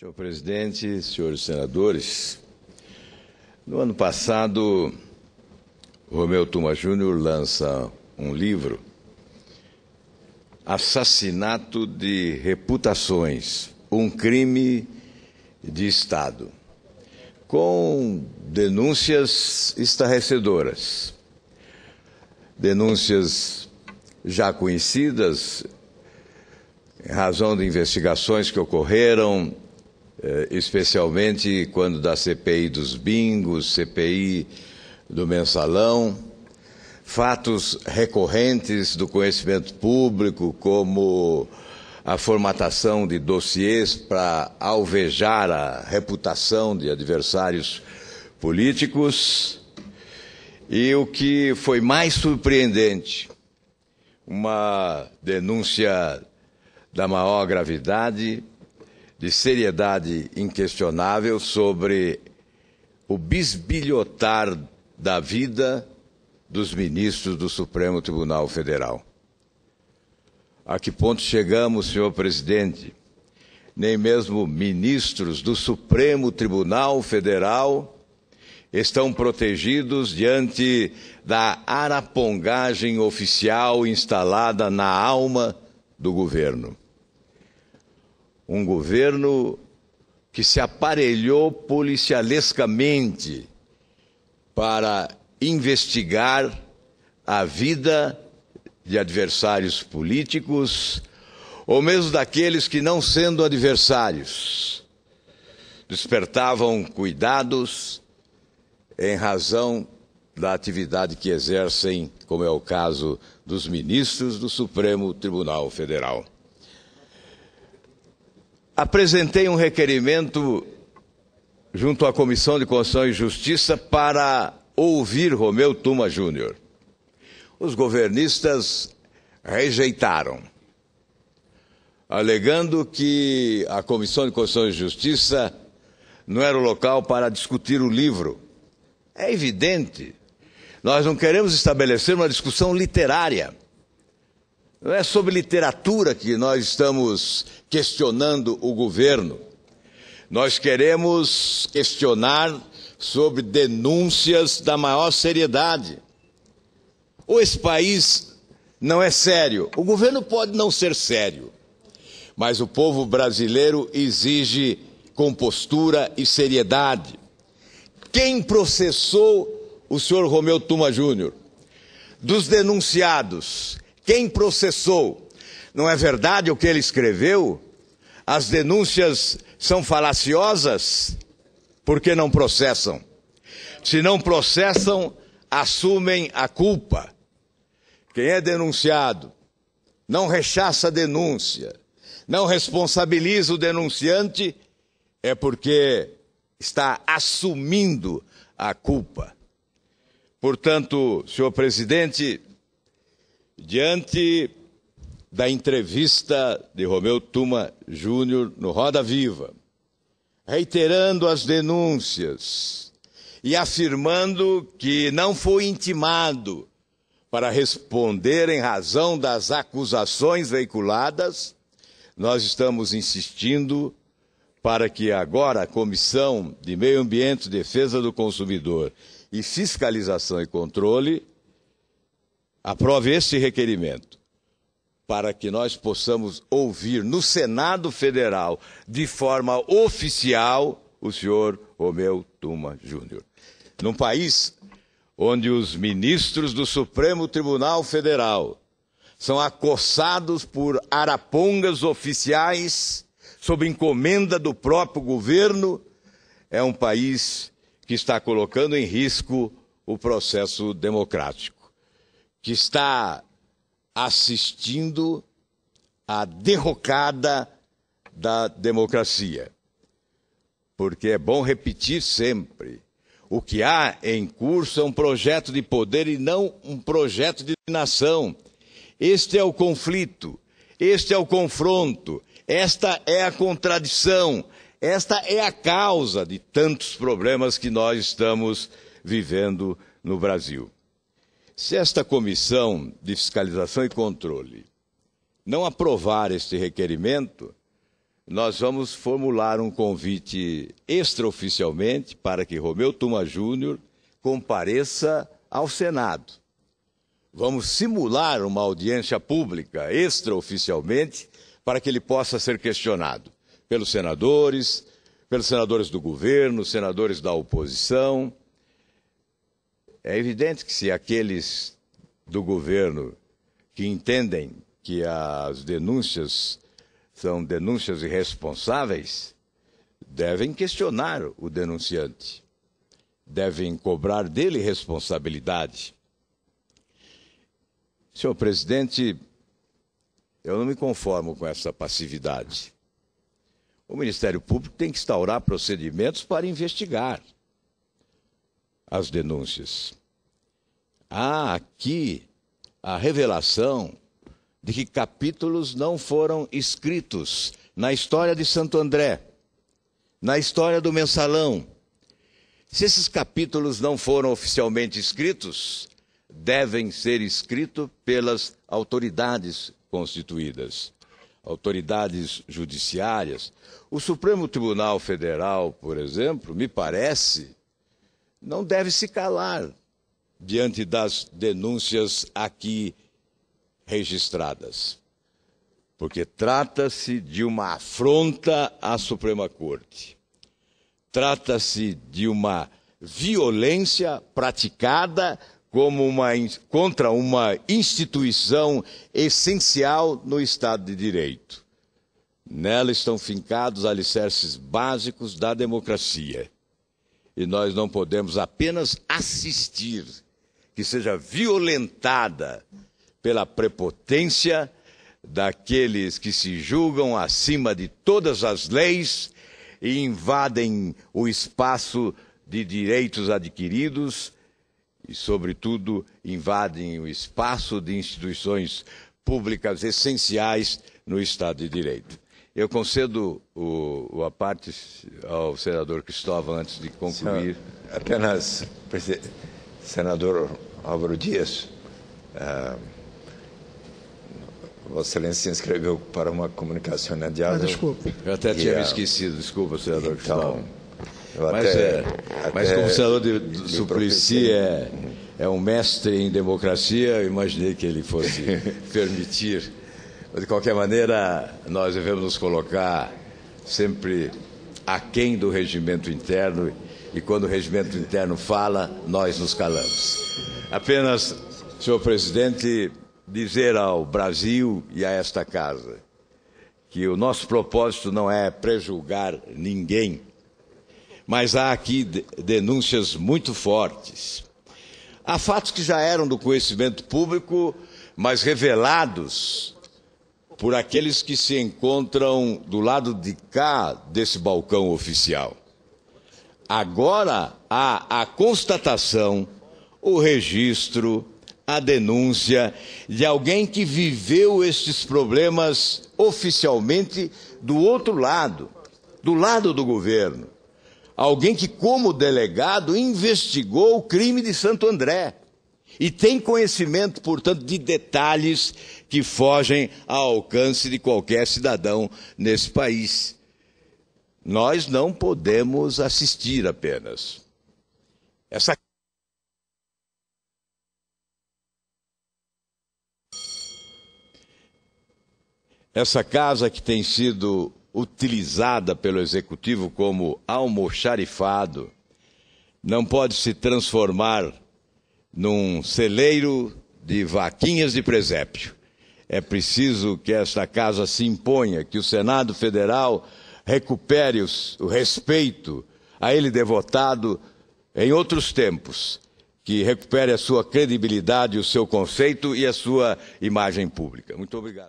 Senhor presidente, senhores senadores, no ano passado, Romeu Tuma Júnior lança um livro, Assassinato de Reputações, um crime de Estado, com denúncias estarrecedoras, denúncias já conhecidas, em razão de investigações que ocorreram, especialmente quando da CPI dos bingos, CPI do mensalão, fatos recorrentes do conhecimento público, como a formatação de dossiês para alvejar a reputação de adversários políticos. E o que foi mais surpreendente, uma denúncia da maior gravidade, de seriedade inquestionável sobre o bisbilhotar da vida dos ministros do Supremo Tribunal Federal. A que ponto chegamos, senhor presidente? Nem mesmo ministros do Supremo Tribunal Federal estão protegidos diante da arapongagem oficial instalada na alma do governo. Um governo que se aparelhou policialescamente para investigar a vida de adversários políticos, ou mesmo daqueles que, não sendo adversários, despertavam cuidados em razão da atividade que exercem, como é o caso dos ministros do Supremo Tribunal Federal. Apresentei um requerimento junto à Comissão de Constituição e Justiça para ouvir Romeu Tuma Júnior. Os governistas rejeitaram, alegando que a Comissão de Constituição e Justiça não era o local para discutir o livro. É evidente, nós não queremos estabelecer uma discussão literária. Não é sobre literatura que nós estamos questionando o governo. Nós queremos questionar sobre denúncias da maior seriedade. Ou esse país não é sério? O governo pode não ser sério, mas o povo brasileiro exige compostura e seriedade. Quem processou o senhor Romeu Tuma Júnior? Dos denunciados, quem processou? Não é verdade o que ele escreveu? As denúncias são falaciosas? Por que não processam? Se não processam, assumem a culpa. Quem é denunciado não rechaça a denúncia, não responsabiliza o denunciante, é porque está assumindo a culpa. Portanto, senhor presidente, diante da entrevista de Romeu Tuma Júnior no Roda Viva, reiterando as denúncias e afirmando que não foi intimado para responder em razão das acusações veiculadas, nós estamos insistindo para que agora a Comissão de Meio Ambiente, Defesa do Consumidor e Fiscalização e Controle aprove este requerimento, para que nós possamos ouvir no Senado Federal, de forma oficial, o senhor Romeu Tuma Júnior. Num país onde os ministros do Supremo Tribunal Federal são acossados por arapongas oficiais sob encomenda do próprio governo, é um país que está colocando em risco o processo democrático, que está assistindo à derrocada da democracia. Porque é bom repetir sempre, o que há em curso é um projeto de poder e não um projeto de nação. Este é o conflito, este é o confronto, esta é a contradição, esta é a causa de tantos problemas que nós estamos vivendo no Brasil. Se esta Comissão de Fiscalização e Controle não aprovar este requerimento, nós vamos formular um convite extraoficialmente para que Romeu Tuma Júnior compareça ao Senado. Vamos simular uma audiência pública extraoficialmente para que ele possa ser questionado pelos senadores do governo, senadores da oposição. É evidente que se aqueles do governo que entendem que as denúncias são denúncias irresponsáveis, devem questionar o denunciante, devem cobrar dele responsabilidade. Senhor presidente, eu não me conformo com essa passividade. O Ministério Público tem que instaurar procedimentos para investigar as denúncias. Há aqui a revelação de que capítulos não foram escritos na história de Santo André, na história do Mensalão. Se esses capítulos não foram oficialmente escritos, devem ser escritos pelas autoridades constituídas, autoridades judiciárias. O Supremo Tribunal Federal, por exemplo, me parece, não deve se calar diante das denúncias aqui registradas, porque trata-se de uma afronta à Suprema Corte. Trata-se de uma violência praticada contra uma instituição essencial no Estado de Direito. Nela estão fincados alicerces básicos da democracia. E nós não podemos apenas assistir que seja violentada pela prepotência daqueles que se julgam acima de todas as leis e invadem o espaço de direitos adquiridos e, sobretudo, invadem o espaço de instituições públicas essenciais no Estado de Direito. Eu concedo a parte ao senador Cristóvão antes de concluir. Apenas, senador Álvaro Dias, Vossa Excelência se inscreveu para uma comunicação adiada. Desculpe. Eu até tinha me esquecido, desculpa, senador Cristóvão. Mas como o senador de Suplicy é um mestre em democracia, eu imaginei que ele fosse permitir. Mas, de qualquer maneira, nós devemos nos colocar sempre aquém do regimento interno, e quando o regimento interno fala, nós nos calamos. Apenas, senhor presidente, dizer ao Brasil e a esta casa que o nosso propósito não é prejulgar ninguém, mas há aqui denúncias muito fortes. Há fatos que já eram do conhecimento público, mas revelados por aqueles que se encontram do lado de cá desse balcão oficial. Agora há a constatação, o registro, a denúncia de alguém que viveu estes problemas oficialmente do outro lado, do lado do governo. Alguém que, como delegado, investigou o crime de Santo André e tem conhecimento, portanto, de detalhes que fogem ao alcance de qualquer cidadão nesse país. Nós não podemos assistir apenas. Essa casa que tem sido utilizada pelo Executivo como almoxarifado não pode se transformar num celeiro de vaquinhas de presépio. É preciso que esta casa se imponha, que o Senado Federal recupere o respeito a ele devotado em outros tempos, que recupere a sua credibilidade, o seu conceito e a sua imagem pública. Muito obrigado.